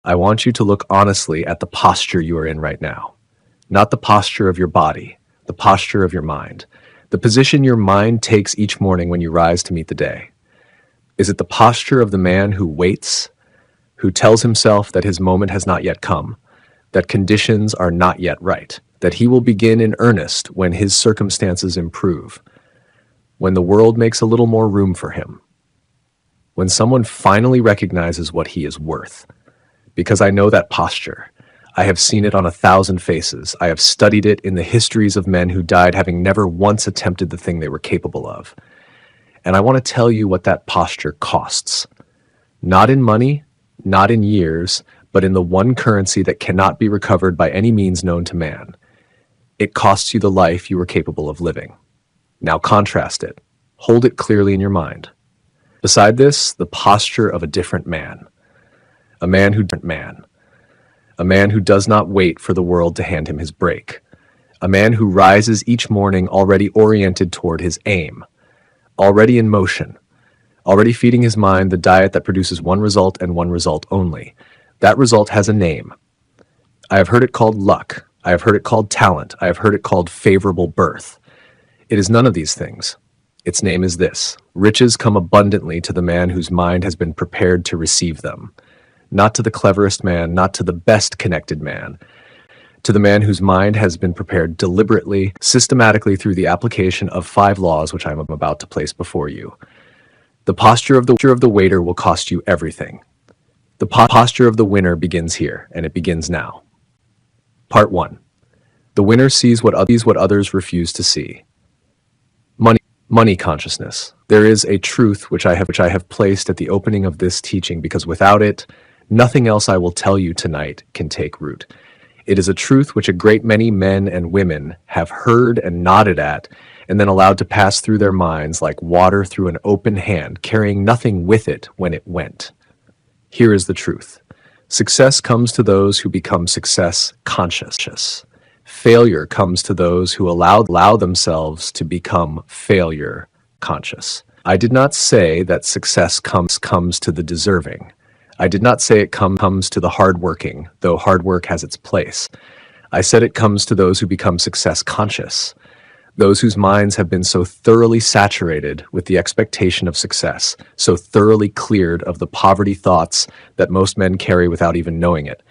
I want you to look honestly at the posture you are in right now. Not the posture of your body, the posture of your mind. The position your mind takes each morning when you rise to meet the day. Is it the posture of the man who waits, who tells himself that his moment has not yet come, that conditions are not yet right, that he will begin in earnest when his circumstances improve, when the world makes a little more room for him, when someone finally recognizes what he is worth? Because I know that posture. I have seen it on 1,000 faces. I have studied it in the histories of men who died having never once attempted the thing they were capable of. And I want to tell you what that posture costs. Not in money, not in years, but in the one currency that cannot be recovered by any means known to man. It costs you the life you were capable of living. Now contrast it. Hold it clearly in your mind. Beside this, the posture of a different man. A man who does not wait for the world to hand him his break. A man who rises each morning already oriented toward his aim, already in motion, already feeding his mind the diet that produces one result and one result only. That result has a name. I have heard it called luck. I have heard it called talent. I have heard it called favorable birth. It is none of these things. Its name is this: riches come abundantly to the man whose mind has been prepared to receive them. Not to the cleverest man, not to the best connected man, to the man whose mind has been prepared deliberately, systematically through the application of 5 laws which I am about to place before you. The posture of the waiter will cost you everything. The posture of the winner begins here, and it begins now. Part 1. The winner sees what others refuse to see. Money consciousness. There is a truth which I have placed at the opening of this teaching, because without it, nothing else I will tell you tonight can take root. It is a truth which a great many men and women have heard and nodded at, and then allowed to pass through their minds like water through an open hand, carrying nothing with it when it went. Here is the truth. Success comes to those who become success conscious. Failure comes to those who allow themselves to become failure conscious. I did not say that success comes to the deserving. I did not say it comes to the hardworking, though hard work has its place. I said it comes to those who become success conscious, those whose minds have been so thoroughly saturated with the expectation of success, so thoroughly cleared of the poverty thoughts that most men carry without even knowing it,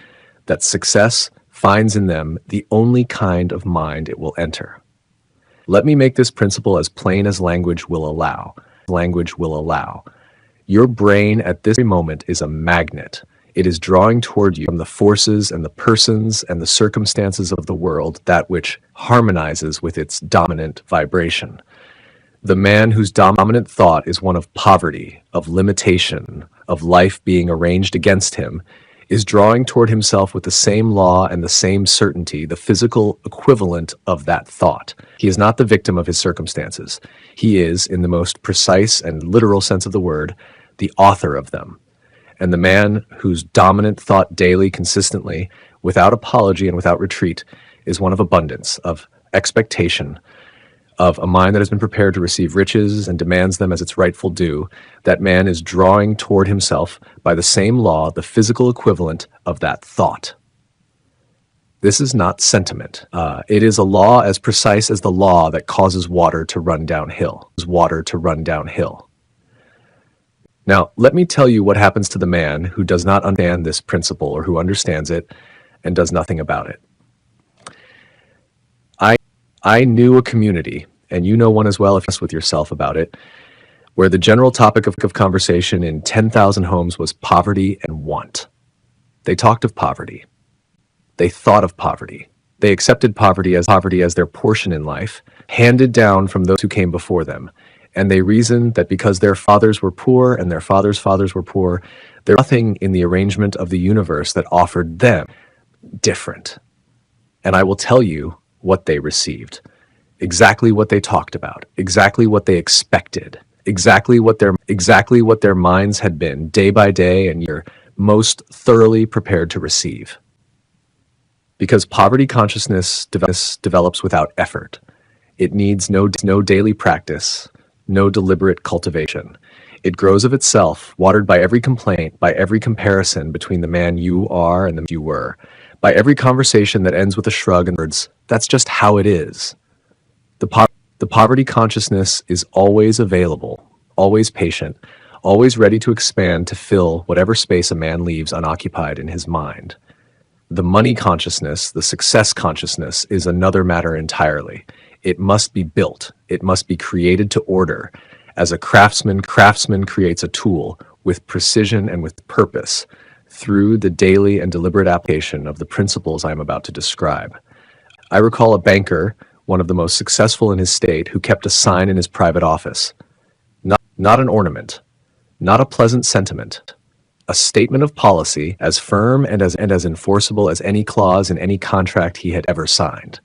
that success finds in them the only kind of mind it will enter. Let me make this principle as plain as language will allow. Your brain at this moment is a magnet. It is drawing toward you from the forces and the persons and the circumstances of the world that which harmonizes with its dominant vibration. The man whose dominant thought is one of poverty, of limitation, of life being arranged against him, is drawing toward himself with the same law and the same certainty, the physical equivalent of that thought. He is not the victim of his circumstances. He is, in the most precise and literal sense of the word, the author of them. And the man whose dominant thought daily, consistently, without apology and without retreat, is one of abundance, of expectation, of a mind that has been prepared to receive riches and demands them as its rightful due, that man is drawing toward himself by the same law, the physical equivalent of that thought. This is not sentiment. It is a law as precise as the law that causes water to run downhill. Now, let me tell you what happens to the man who does not understand this principle, or who understands it and does nothing about it. I knew a community, and you know one as well if you're with yourself about it, where the general topic of conversation in 10,000 homes was poverty and want. They talked of poverty. They thought of poverty. They accepted poverty as their portion in life, handed down from those who came before them. And they reasoned that because their fathers were poor and their fathers' fathers were poor, there was nothing in the arrangement of the universe that offered them different. And I will tell you what they received, exactly what they talked about, exactly what they expected, exactly what their minds had been day by day and year most thoroughly prepared to receive. Because poverty consciousness develops without effort. It needs no daily practice, no deliberate cultivation. It grows of itself, watered by every complaint, by every comparison between the man you are and the man you were, by every conversation that ends with a shrug and words, "That's just how it is." The poverty consciousness is always available, always patient, always ready to expand to fill whatever space a man leaves unoccupied in his mind. The money consciousness, the success consciousness, is another matter entirely. It must be built. It must be created to order. As a craftsman creates a tool with precision and with purpose through the daily and deliberate application of the principles I am about to describe. I recall a banker, one of the most successful in his state, who kept a sign in his private office. Not an ornament, not a pleasant sentiment, a statement of policy as firm and as enforceable as any clause in any contract he had ever signed.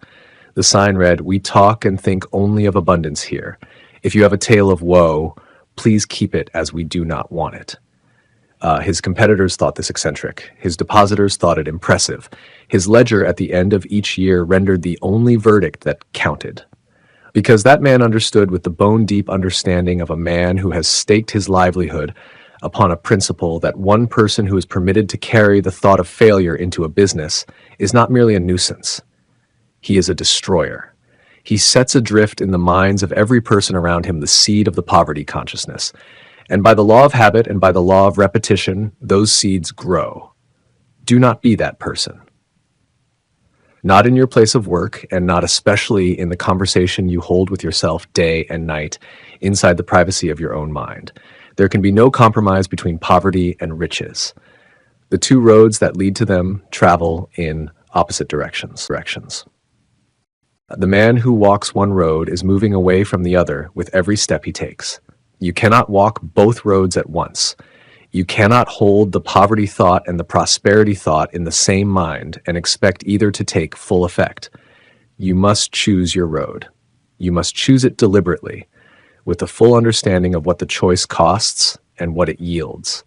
The sign read, "We talk and think only of abundance here. If you have a tale of woe, please keep it as we do not want it." His competitors thought this eccentric. His depositors thought it impressive. His ledger at the end of each year rendered the only verdict that counted. Because that man understood with the bone-deep understanding of a man who has staked his livelihood upon a principle that one person who is permitted to carry the thought of failure into a business is not merely a nuisance. He is a destroyer. He sets adrift in the minds of every person around him the seed of the poverty consciousness. And by the law of habit and by the law of repetition, those seeds grow. Do not be that person. Not in your place of work, and not especially in the conversation you hold with yourself day and night inside the privacy of your own mind. There can be no compromise between poverty and riches. The two roads that lead to them travel in opposite directions. The man who walks one road is moving away from the other with every step he takes. You cannot walk both roads at once. You cannot hold the poverty thought and the prosperity thought in the same mind and expect either to take full effect. You must choose your road. You must choose it deliberately, with the full understanding of what the choice costs and what it yields.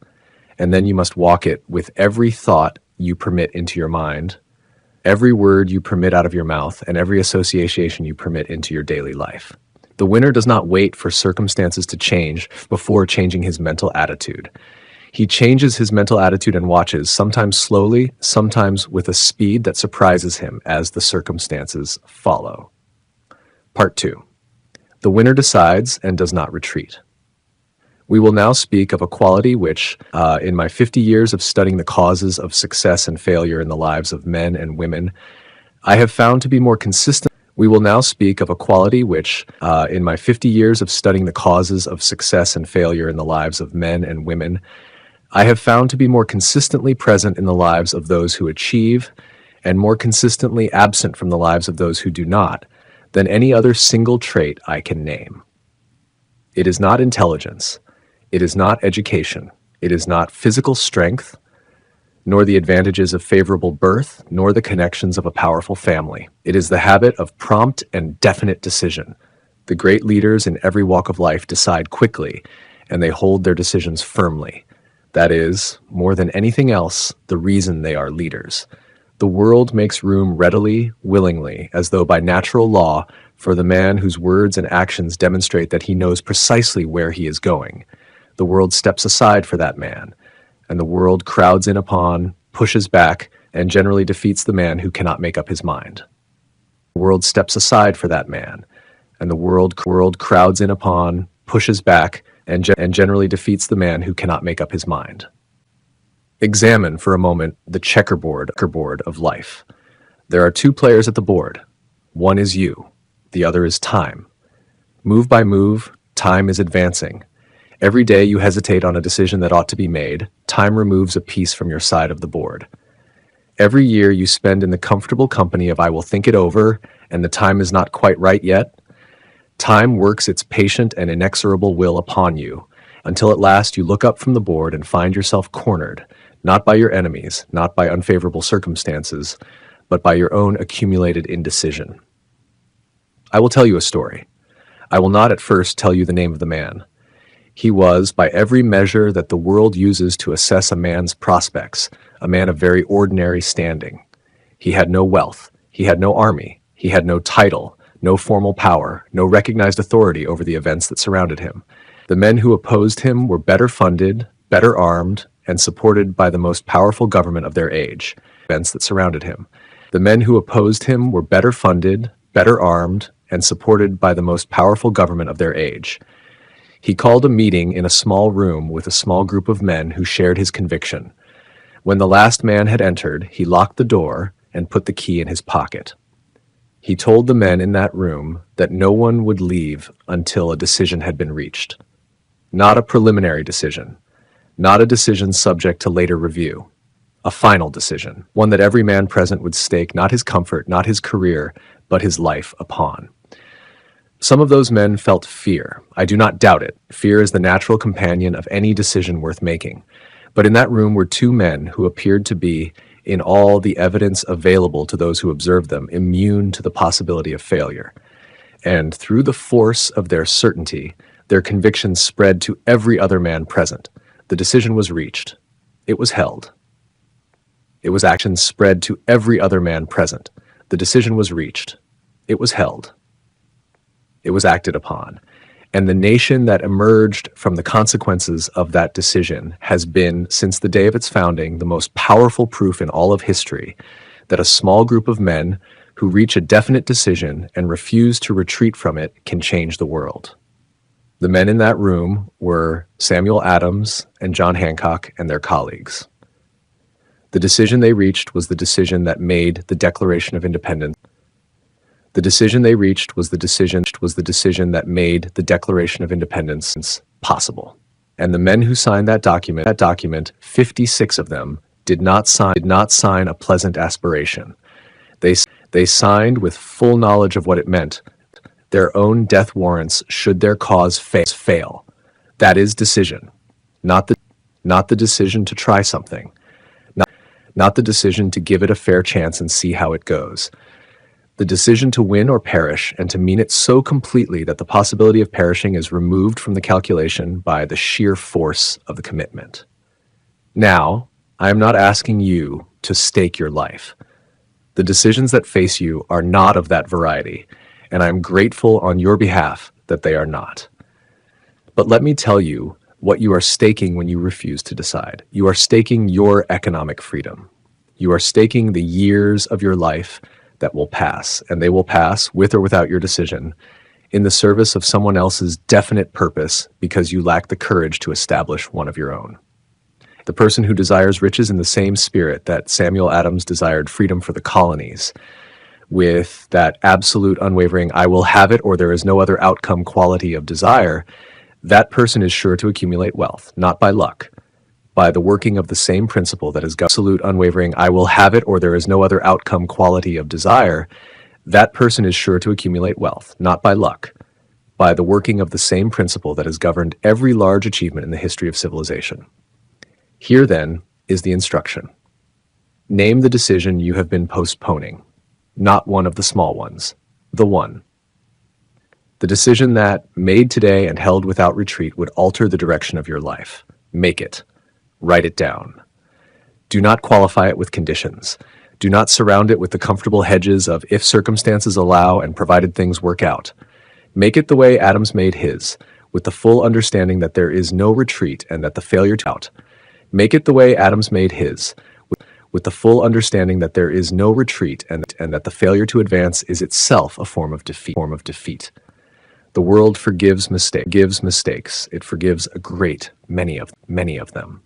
And then you must walk it with every thought you permit into your mind, every word you permit out of your mouth, and every association you permit into your daily life. The winner does not wait for circumstances to change before changing his mental attitude. He changes his mental attitude and watches, sometimes slowly, sometimes with a speed that surprises him as the circumstances follow. Part 2. The winner decides and does not retreat. We will now speak of a quality which, in my 50 years of studying the causes of success and failure in the lives of men and women, I have found to be more consistent. We will now speak of a quality which, in my 50 years of studying the causes of success and failure in the lives of men and women, I have found to be more consistently present in the lives of those who achieve and more consistently absent from the lives of those who do not than any other single trait I can name. It is not intelligence. It is not education. It is not physical strength, nor the advantages of favorable birth, nor the connections of a powerful family. It is the habit of prompt and definite decision. The great leaders in every walk of life decide quickly, and they hold their decisions firmly. That is, more than anything else, the reason they are leaders. The world makes room readily, willingly, as though by natural law, for the man whose words and actions demonstrate that he knows precisely where he is going. The world steps aside for that man, and the world crowds in upon, pushes back, and generally defeats the man who cannot make up his mind. The world steps aside for that man, and the world crowds in upon, pushes back, and generally defeats the man who cannot make up his mind. Examine for a moment the checkerboard of life. There are two players at the board. One is you. The other is time. Move by move, time is advancing. Every day you hesitate on a decision that ought to be made, time removes a piece from your side of the board. Every year you spend in the comfortable company of "I will think it over," and the time is not quite right yet. Time works its patient and inexorable will upon you, until at last you look up from the board and find yourself cornered, not by your enemies, not by unfavorable circumstances, but by your own accumulated indecision. I will tell you a story. I will not at first tell you the name of the man. He was, by every measure that the world uses to assess a man's prospects, a man of very ordinary standing. He had no wealth, he had no army, he had no title, no formal power, no recognized authority over the events that surrounded him. The men who opposed him were better funded, better armed, and supported by the most powerful government of their age. Events that surrounded him. The men who opposed him were better funded, better armed, and supported by the most powerful government of their age. He called a meeting in a small room with a small group of men who shared his conviction. When the last man had entered, he locked the door and put the key in his pocket. He told the men in that room that no one would leave until a decision had been reached. Not a preliminary decision, not a decision subject to later review. A final decision, one that every man present would stake not his comfort, not his career, but his life upon. Some of those men felt fear. I do not doubt it. Fear is the natural companion of any decision worth making. But in that room were two men who appeared to be, in all the evidence available to those who observed them, immune to the possibility of failure. And through the force of their certainty, their conviction spread to every other man present. The decision was reached. It was held. It was action spread to every other man present. The decision was reached. It was held. It was acted upon. And the nation that emerged from the consequences of that decision has been, since the day of its founding, the most powerful proof in all of history that a small group of men who reach a definite decision and refuse to retreat from it can change the world. The men in that room were Samuel Adams and John Hancock and their colleagues. The decision they reached was the decision that made the Declaration of Independence. The decision they reached was the decision that made the Declaration of Independence possible. And the men who signed that document, 56 of them, did not sign a pleasant aspiration. They signed with full knowledge of what it meant. Their own death warrants should their cause fail. That is decision, not the decision to try something, not the decision to give it a fair chance and see how it goes. The decision to win or perish, and to mean it so completely that the possibility of perishing is removed from the calculation by the sheer force of the commitment. Now, I am not asking you to stake your life. The decisions that face you are not of that variety, and I am grateful on your behalf that they are not. But let me tell you what you are staking when you refuse to decide. You are staking your economic freedom. You are staking the years of your life that will pass, and they will pass, with or without your decision, in the service of someone else's definite purpose because you lack the courage to establish one of your own. The person who desires riches in the same spirit that Samuel Adams desired freedom for the colonies, with that absolute unwavering, I will have it or there is no other outcome quality of desire, that person is sure to accumulate wealth, not by luck, by the working of the same principle that is absolute unwavering, I will have it or there is no other outcome quality of desire, that person is sure to accumulate wealth, not by luck, by the working of the same principle that has governed every large achievement in the history of civilization. Here, then, is the instruction. Name the decision you have been postponing, not one of the small ones, the one. The decision that, made today and held without retreat, would alter the direction of your life. Make it. Write it down. Do not qualify it with conditions. Do not surround it with the comfortable hedges of if circumstances allow and provided things work out. Make it the way Adams made his, with the full understanding that there is no retreat and that the failure to out. Make it the way Adams made his, with the full understanding that there is no retreat and that the failure to advance is itself a form of defeat. The world forgives mistakes. It forgives a great many of them.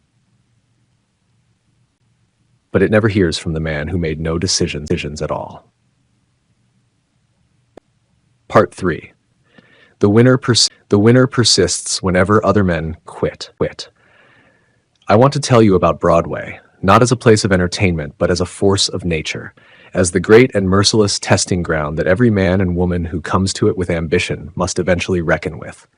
But it never hears from the man who made no decisions at all. Part 3. The winner persists whenever other men quit. I want to tell you about Broadway, not as a place of entertainment, but as a force of nature, as the great and merciless testing ground that every man and woman who comes to it with ambition must eventually reckon with.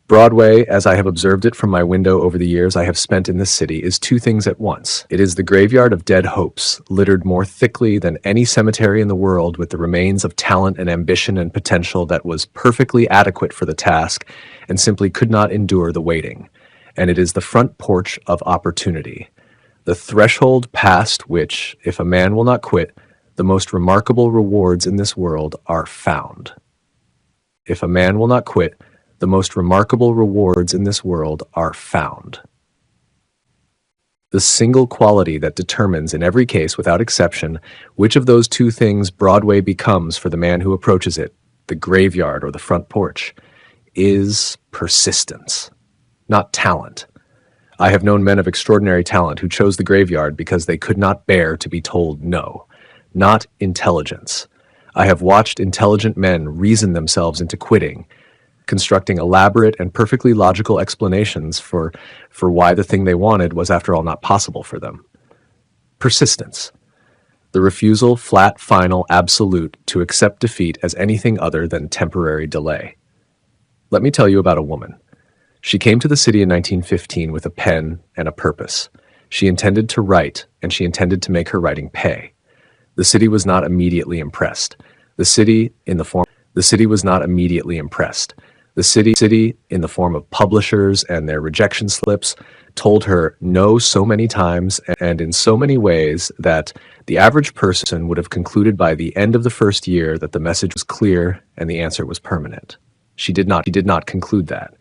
Broadway, as I have observed it from my window over the years I have spent in this city, is two things at once. It is the graveyard of dead hopes, littered more thickly than any cemetery in the world with the remains of talent and ambition and potential that was perfectly adequate for the task and simply could not endure the waiting. And it is the front porch of opportunity, the threshold past which, if a man will not quit, the most remarkable rewards in this world are found. If a man will not quit, The most remarkable rewards in this world are found. The single quality that determines in every case without exception which of those two things Broadway becomes for the man who approaches it, the graveyard or the front porch, is persistence, not talent. I have known men of extraordinary talent who chose the graveyard because they could not bear to be told no, not intelligence. I have watched intelligent men reason themselves into quitting, constructing elaborate and perfectly logical explanations for why the thing they wanted was after all not possible for them. Persistence. The refusal, flat, final, absolute, to accept defeat as anything other than temporary delay. Let me tell you about a woman. She came to the city in 1915 with a pen and a purpose. She intended to write, and she intended to make her writing pay. The city was not immediately impressed. The city, in the form of publishers and their rejection slips, told her no so many times and in so many ways that the average person would have concluded by the end of the first year that the message was clear and the answer was permanent. She did not conclude that.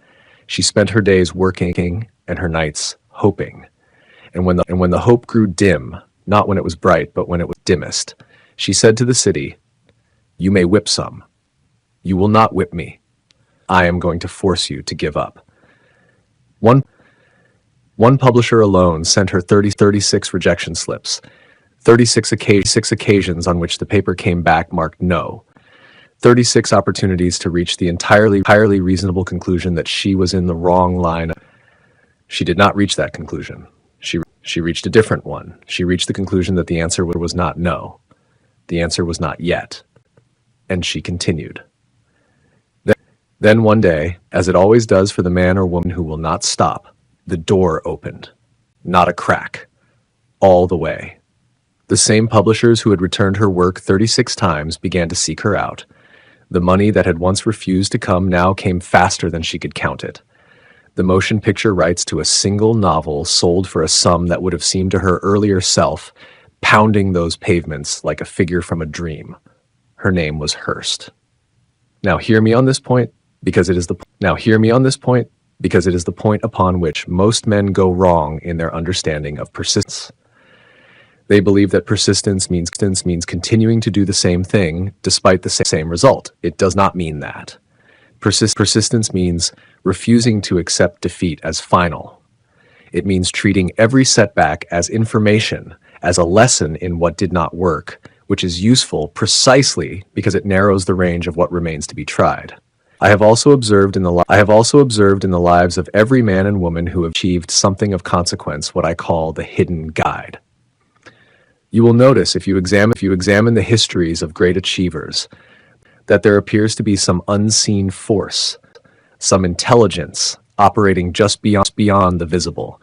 She spent her days working and her nights hoping. And when the hope grew dim, not when it was bright, but when it was dimmest, she said to the city, "You may whip some. You will not whip me. I am going to force you to give up." One publisher alone sent her 36 rejection slips, 36 occasions on which the paper came back marked no, 36 opportunities to reach the entirely reasonable conclusion that she was in the wrong line. She did not reach that conclusion. She reached a different one. She reached the conclusion that the answer was not no. The answer was not yet. And she continued. Then one day, as it always does for the man or woman who will not stop, the door opened. Not a crack. All the way. The same publishers who had returned her work 36 times began to seek her out. The money that had once refused to come now came faster than she could count it. The motion picture rights to a single novel sold for a sum that would have seemed to her earlier self, pounding those pavements like a figure from a dream. Her name was Hurst. Now hear me on this point, because it is the point upon which most men go wrong in their understanding of persistence. They believe that persistence means continuing to do the same thing despite the same result. It does not mean that. Persistence means refusing to accept defeat as final. It means treating every setback as information, as a lesson in what did not work, which is useful precisely because it narrows the range of what remains to be tried. I have also observed in the lives of every man and woman who have achieved something of consequence what I call the hidden guide. You will notice if you examine the histories of great achievers that there appears to be some unseen force, some intelligence operating just beyond the visible,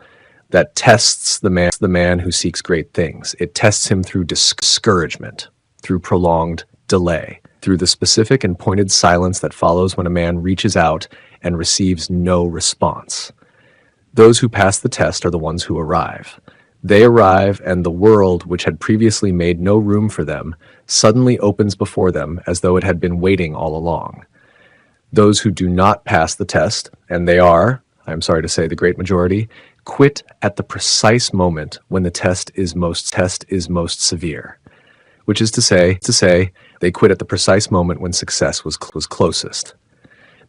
that tests the man who seeks great things. It tests him through discouragement, through prolonged delay, through the specific and pointed silence that follows when a man reaches out and receives no response. Those who pass the test are the ones who arrive. They arrive, and the world, which had previously made no room for them, suddenly opens before them as though it had been waiting all along. Those who do not pass the test, and they are, I am sorry to say the great majority, quit at the precise moment when the test is most severe, which is to say they quit at the precise moment when success was closest,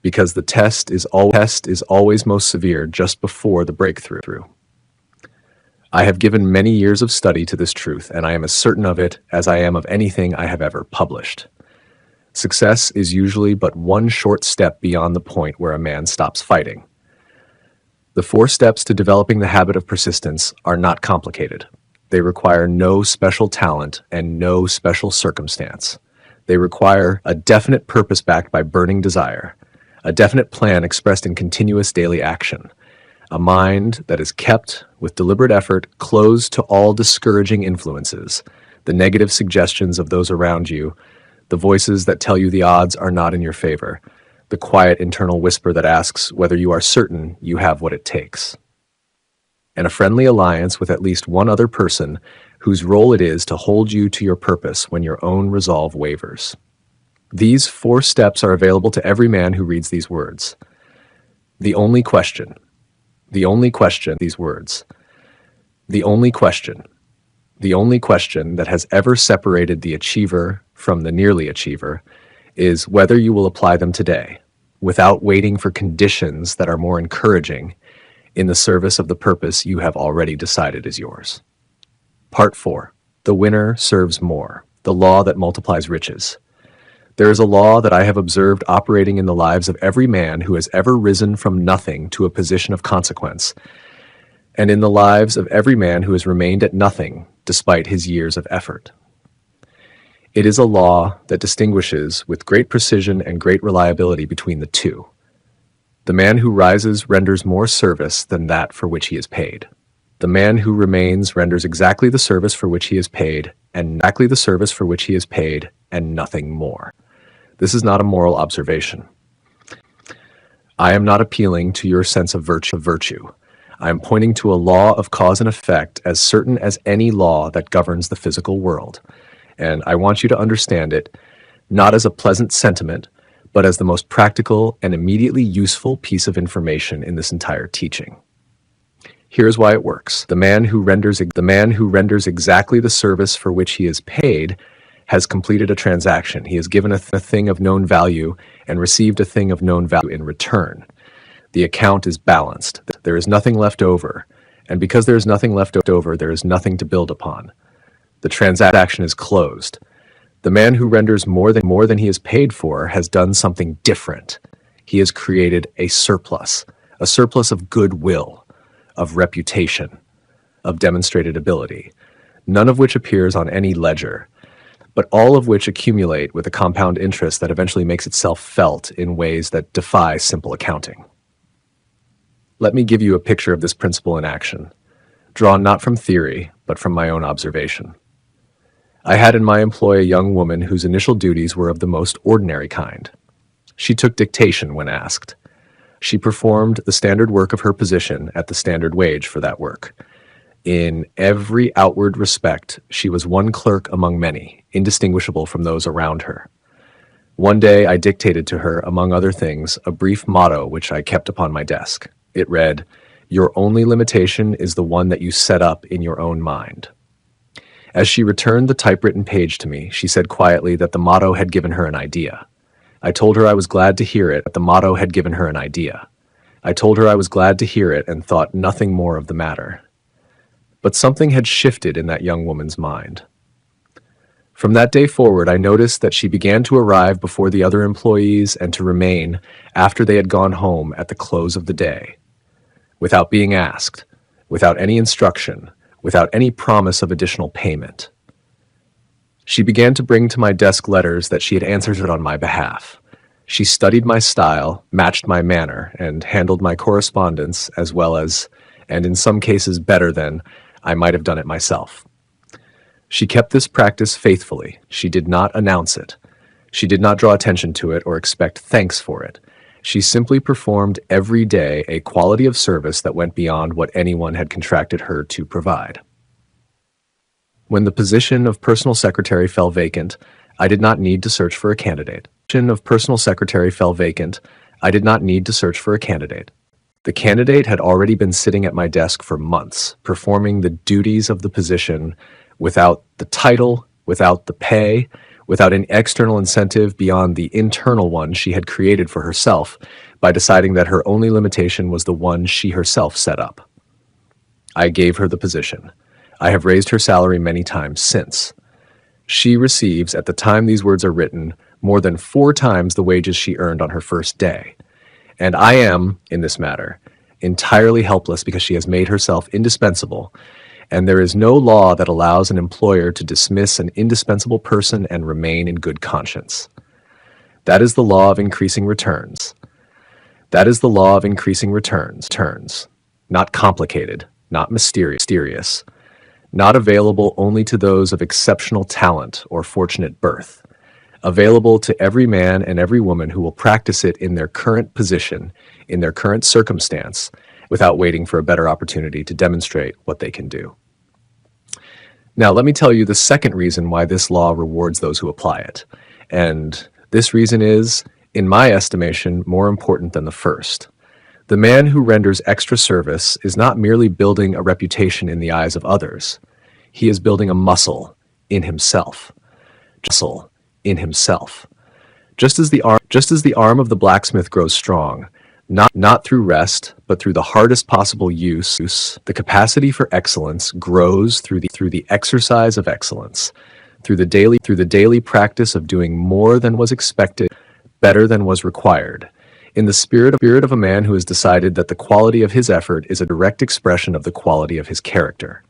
because the test is always most severe just before the breakthrough. I have given many years of study to this truth, and I am as certain of it as I am of anything I have ever published. Success is usually but one short step beyond the point where a man stops fighting. The 4 steps to developing the habit of persistence are not complicated. They require no special talent and no special circumstance. They require a definite purpose backed by burning desire, a definite plan expressed in continuous daily action, a mind that is kept, with deliberate effort, closed to all discouraging influences, the negative suggestions of those around you, the voices that tell you the odds are not in your favor, the quiet internal whisper that asks whether you are certain you have what it takes, and a friendly alliance with at least one other person whose role it is to hold you to your purpose when your own resolve wavers. These 4 steps are available to every man who reads these words. The only question, these words, the only question that has ever separated the achiever from the nearly achiever is whether you will apply them today, without waiting for conditions that are more encouraging in the service of the purpose you have already decided is yours. Part 4. The winner serves more, the law that multiplies riches. There is a law that I have observed operating in the lives of every man who has ever risen from nothing to a position of consequence, and in the lives of every man who has remained at nothing despite his years of effort. It is a law that distinguishes with great precision and great reliability between the two. The man who rises renders more service than that for which he is paid. The man who remains renders exactly the service for which he is paid, and nothing more. This is not a moral observation. I am not appealing to your sense of virtue. I am pointing to a law of cause and effect as certain as any law that governs the physical world, and I want you to understand it not as a pleasant sentiment, but as the most practical and immediately useful piece of information in this entire teaching. Here's why it works. The man who renders exactly the service for which he is paid has completed a transaction. He has given a thing of known value and received a thing of known value in return. The account is balanced. There is nothing left over, and because there is nothing left over, there is nothing to build upon. The transaction is closed. The man who renders more than he is paid for has done something different. He has created a surplus of goodwill, of reputation, of demonstrated ability, none of which appears on any ledger, but all of which accumulate with a compound interest that eventually makes itself felt in ways that defy simple accounting. Let me give you a picture of this principle in action, drawn not from theory, but from my own observation. I had in my employ a young woman whose initial duties were of the most ordinary kind. She took dictation when asked. She performed the standard work of her position at the standard wage for that work. In every outward respect, she was one clerk among many, indistinguishable from those around her. One day I dictated to her, among other things, a brief motto which I kept upon my desk. It read, "Your only limitation is the one that you set up in your own mind." As she returned the typewritten page to me, she said quietly that the motto had given her an idea. I told her I was glad to hear it, that the motto had given her an idea. I told her I was glad to hear it and thought nothing more of the matter. But something had shifted in that young woman's mind. From that day forward, I noticed that she began to arrive before the other employees and to remain after they had gone home at the close of the day, without being asked, without any instruction, without any promise of additional payment. She began to bring to my desk letters that she had answered on my behalf. She studied my style, matched my manner, and handled my correspondence as well as, and in some cases better than, I might have done it myself. She kept this practice faithfully. She did not announce it. She did not draw attention to it or expect thanks for it. She simply performed every day a quality of service that went beyond what anyone had contracted her to provide. When the position of personal secretary fell vacant, I did not need to search for a candidate. The candidate had already been sitting at my desk for months, performing the duties of the position without the title, without the pay, without any external incentive beyond the internal one she had created for herself by deciding that her only limitation was the one she herself set up. I gave her the position. I have raised her salary many times since. She receives, at the time these words are written, more than 4 times the wages she earned on her first day. And I am, in this matter, entirely helpless because she has made herself indispensable, and there is no law that allows an employer to dismiss an indispensable person and remain in good conscience. That is the law of increasing returns. Not complicated, not mysterious, not available only to those of exceptional talent or fortunate birth, available to every man and every woman who will practice it in their current position, in their current circumstance, without waiting for a better opportunity to demonstrate what they can do. Now, let me tell you the second reason why this law rewards those who apply it. And this reason is, in my estimation, more important than the first. The man who renders extra service is not merely building a reputation in the eyes of others. He is building a muscle in himself. Muscle in himself. Just as the arm of the blacksmith grows strong, not through rest, but through the hardest possible use, the capacity for excellence grows through the exercise of excellence, through the daily practice of doing more than was expected, better than was required, in the spirit of a man who has decided that the quality of his effort is a direct expression of the quality of his character.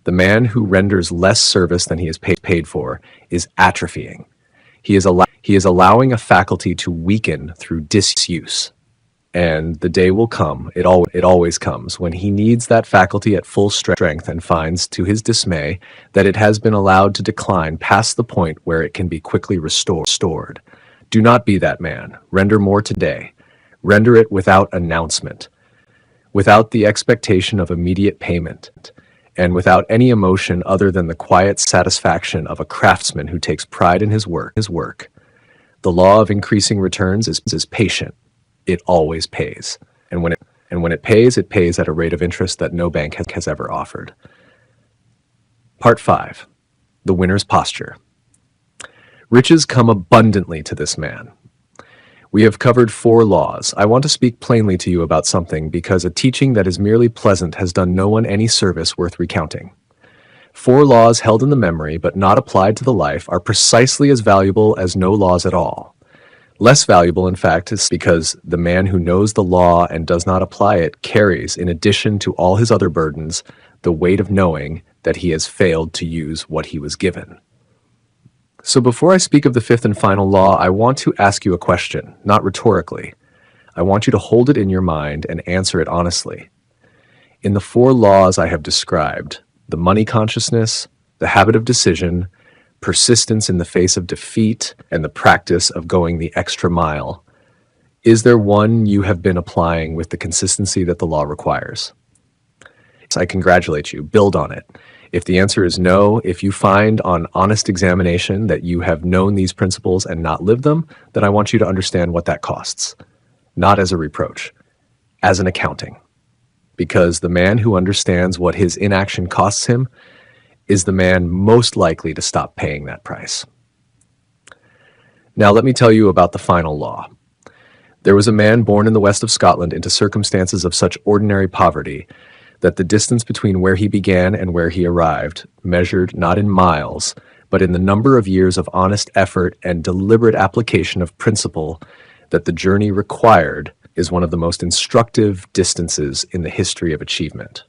The man who renders less service than he is paid for is atrophying. He is allowing a faculty to weaken through disuse. And the day will come, it always comes, when he needs that faculty at full strength and finds, to his dismay, that it has been allowed to decline past the point where it can be quickly restored. Do not be that man. Render more today. Render it without announcement, without the expectation of immediate payment, and without any emotion other than the quiet satisfaction of a craftsman who takes pride in his work. The law of increasing returns is patient. It always pays. And when it pays at a rate of interest that no bank has ever offered. Part 5. The winner's posture. Riches come abundantly to this man. We have covered 4 laws. I want to speak plainly to you about something because a teaching that is merely pleasant has done no one any service worth recounting. 4 laws held in the memory but not applied to the life are precisely as valuable as no laws at all. Less valuable, in fact, is because the man who knows the law and does not apply it carries, in addition to all his other burdens, the weight of knowing that he has failed to use what he was given. So before I speak of the 5th and final law, I want to ask you a question, not rhetorically. I want you to hold it in your mind and answer it honestly. In the 4 laws I have described, the money consciousness, the habit of decision, persistence in the face of defeat, and the practice of going the extra mile, is there one you have been applying with the consistency that the law requires? I congratulate you. Build on it. If the answer is no, if you find on honest examination that you have known these principles and not lived them, then I want you to understand what that costs. Not as a reproach, as an accounting. Because the man who understands what his inaction costs him is the man most likely to stop paying that price. Now let me tell you about the final law. There was a man born in the west of Scotland into circumstances of such ordinary poverty that the distance between where he began and where he arrived, measured not in miles, but in the number of years of honest effort and deliberate application of principle that the journey required, is one of the most instructive distances in the history of achievement.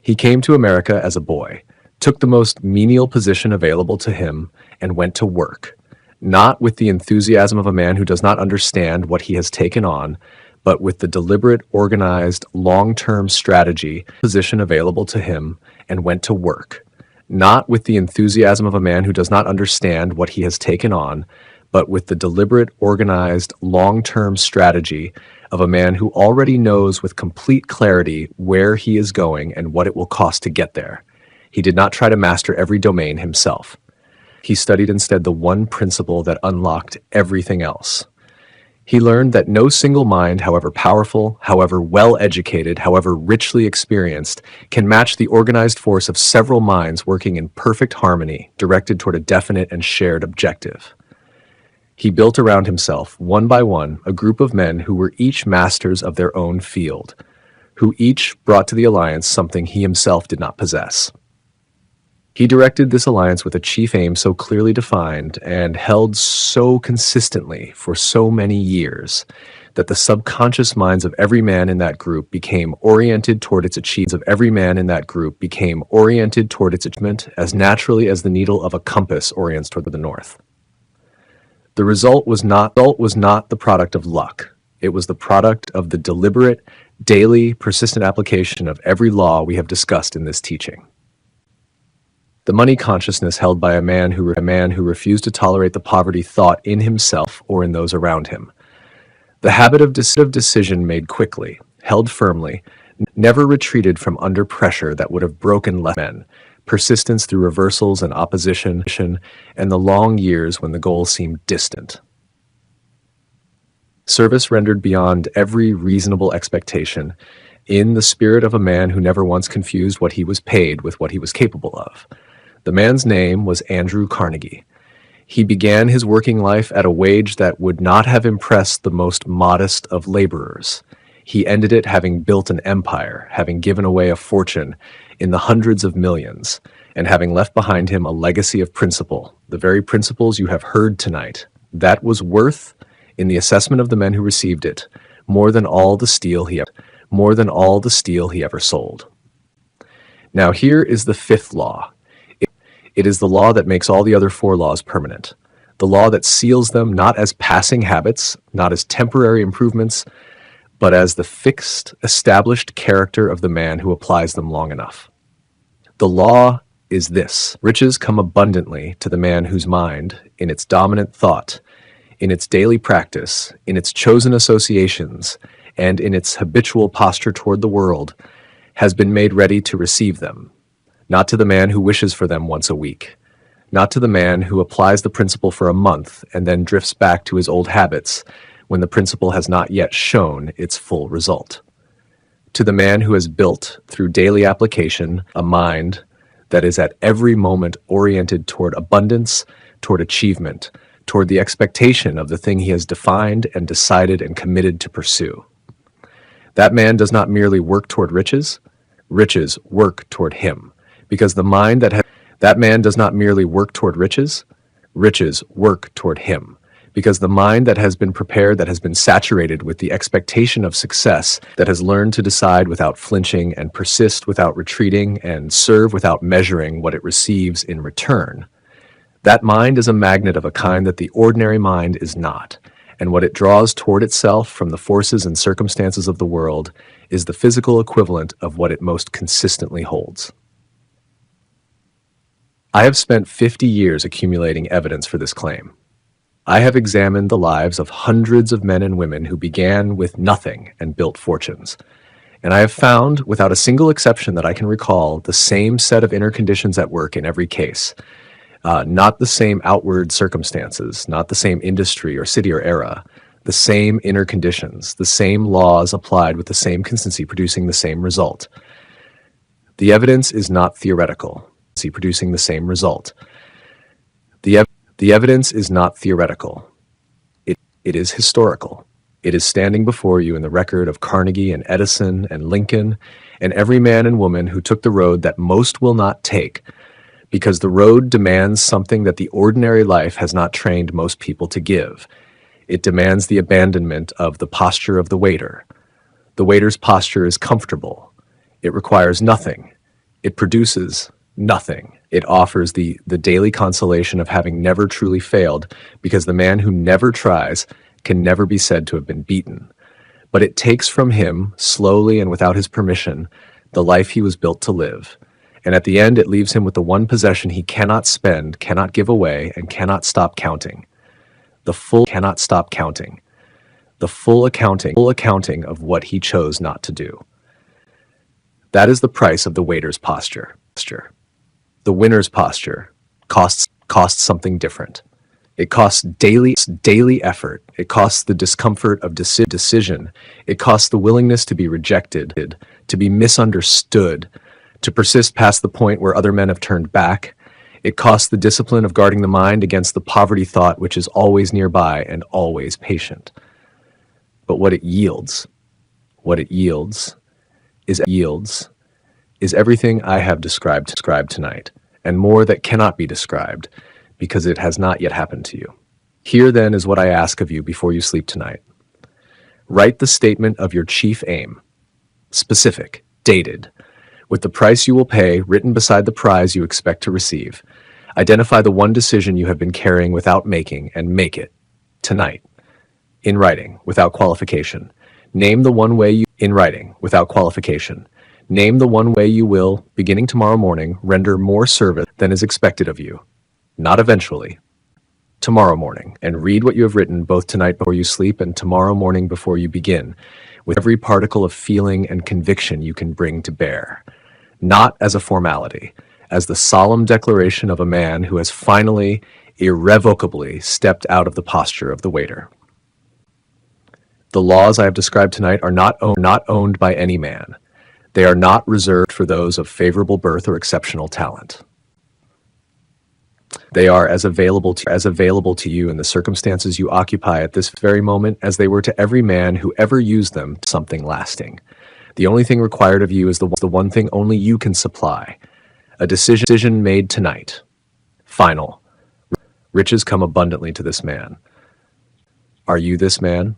He came to America as a boy, took the most menial position available to him, and went to work, not with the enthusiasm of a man who does not understand what he has taken on, but with the deliberate, organized, long-term strategy position available to him, and went to work, not with the enthusiasm of a man who does not understand what he has taken on, but with the deliberate, organized, long-term strategy of a man who already knows with complete clarity where he is going and what it will cost to get there. He did not try to master every domain himself. He studied instead the one principle that unlocked everything else. He learned that no single mind, however powerful, however well-educated, however richly experienced, can match the organized force of several minds working in perfect harmony, directed toward a definite and shared objective. He built around himself, one by one, a group of men who were each masters of their own field, who each brought to the alliance something he himself did not possess. He directed this alliance with a chief aim so clearly defined and held so consistently for so many years that the subconscious minds of every man in that group became oriented toward its achievement as naturally as the needle of a compass orients toward the north. The result was not the product of luck. It was the product of the deliberate, daily, persistent application of every law we have discussed in this teaching. The money consciousness held by a man who refused to tolerate the poverty thought in himself or in those around him. The habit of decision made quickly, held firmly, never retreated from under pressure that would have broken less men, persistence through reversals and opposition, and the long years when the goal seemed distant. service rendered beyond every reasonable expectation, in the spirit of a man who never once confused what he was paid with what he was capable of. The man's name was Andrew Carnegie. He began his working life at a wage that would not have impressed the most modest of laborers. He ended it having built an empire, having given away a fortune in the hundreds of millions, and having left behind him a legacy of principle, the very principles you have heard tonight. That was worth, in the assessment of the men who received it, more than all the steel he ever sold. Now here is the fifth law. It is the law that makes all the other four laws permanent. The law that seals them not as passing habits, not as temporary improvements, but as the fixed, established character of the man who applies them long enough. The law is this: riches come abundantly to the man whose mind, in its dominant thought, in its daily practice, in its chosen associations, and in its habitual posture toward the world, has been made ready to receive them. Not to the man who wishes for them once a week, not to the man who applies the principle for a month and then drifts back to his old habits when the principle has not yet shown its full result. To the man who has built, through daily application, a mind that is at every moment oriented toward abundance, toward achievement, toward the expectation of the thing he has defined and decided and committed to pursue. That man does not merely work toward riches, riches work toward him. Because the mind that man does not merely work toward riches, riches work toward him. Because the mind that has been prepared, that has been saturated with the expectation of success, that has learned to decide without flinching and persist without retreating and serve without measuring what it receives in return, that mind is a magnet of a kind that the ordinary mind is not, and what it draws toward itself from the forces and circumstances of the world is the physical equivalent of what it most consistently holds. I have spent 50 years accumulating evidence for this claim. I have examined the lives of hundreds of men and women who began with nothing and built fortunes. And I have found, without a single exception that I can recall, the same set of inner conditions at work in every case. Not the same outward circumstances, not the same industry or city or era, the same inner conditions, the same laws applied with the same consistency producing the same result. The evidence is not theoretical. Producing the same result. The evidence is not theoretical. It is historical. It is standing before you in the record of Carnegie and Edison and Lincoln and every man and woman who took the road that most will not take, because the road demands something that the ordinary life has not trained most people to give. It demands the abandonment of the posture of the waiter. The waiter's posture is comfortable. It requires nothing. It produces nothing. It offers the daily consolation of having never truly failed, because the man who never tries can never be said to have been beaten. But it takes from him, slowly and without his permission, the life he was built to live. And at the end, it leaves him with the one possession he cannot spend, cannot give away, and cannot stop counting. The full accounting of what he chose not to do. That is the price of the waiter's posture. The winner's posture costs something different. It costs daily effort. It costs the discomfort of decision. It costs the willingness to be rejected, to be misunderstood, to persist past the point where other men have turned back. It costs the discipline of guarding the mind against the poverty thought which is always nearby and always patient. But what it yields is everything I have described tonight, and more that cannot be described, because it has not yet happened to you. Here then is what I ask of you before you sleep tonight. Write the statement of your chief aim, specific, dated, with the price you will pay written beside the prize you expect to receive. Identify the one decision you have been carrying without making, and make it, tonight, in writing, without qualification. Name the one way Name the one way you will, beginning tomorrow morning, render more service than is expected of you. Not eventually. Tomorrow morning. And read what you have written both tonight before you sleep and tomorrow morning before you begin, with every particle of feeling and conviction you can bring to bear. Not as a formality, as the solemn declaration of a man who has finally, irrevocably stepped out of the posture of the waiter. The laws I have described tonight are not owned by any man. They are not reserved for those of favorable birth or exceptional talent. They are as available to you in the circumstances you occupy at this very moment as they were to every man who ever used them to something lasting. The only thing required of you is the one thing only you can supply. A decision made tonight. Final. Riches come abundantly to this man. Are you this man?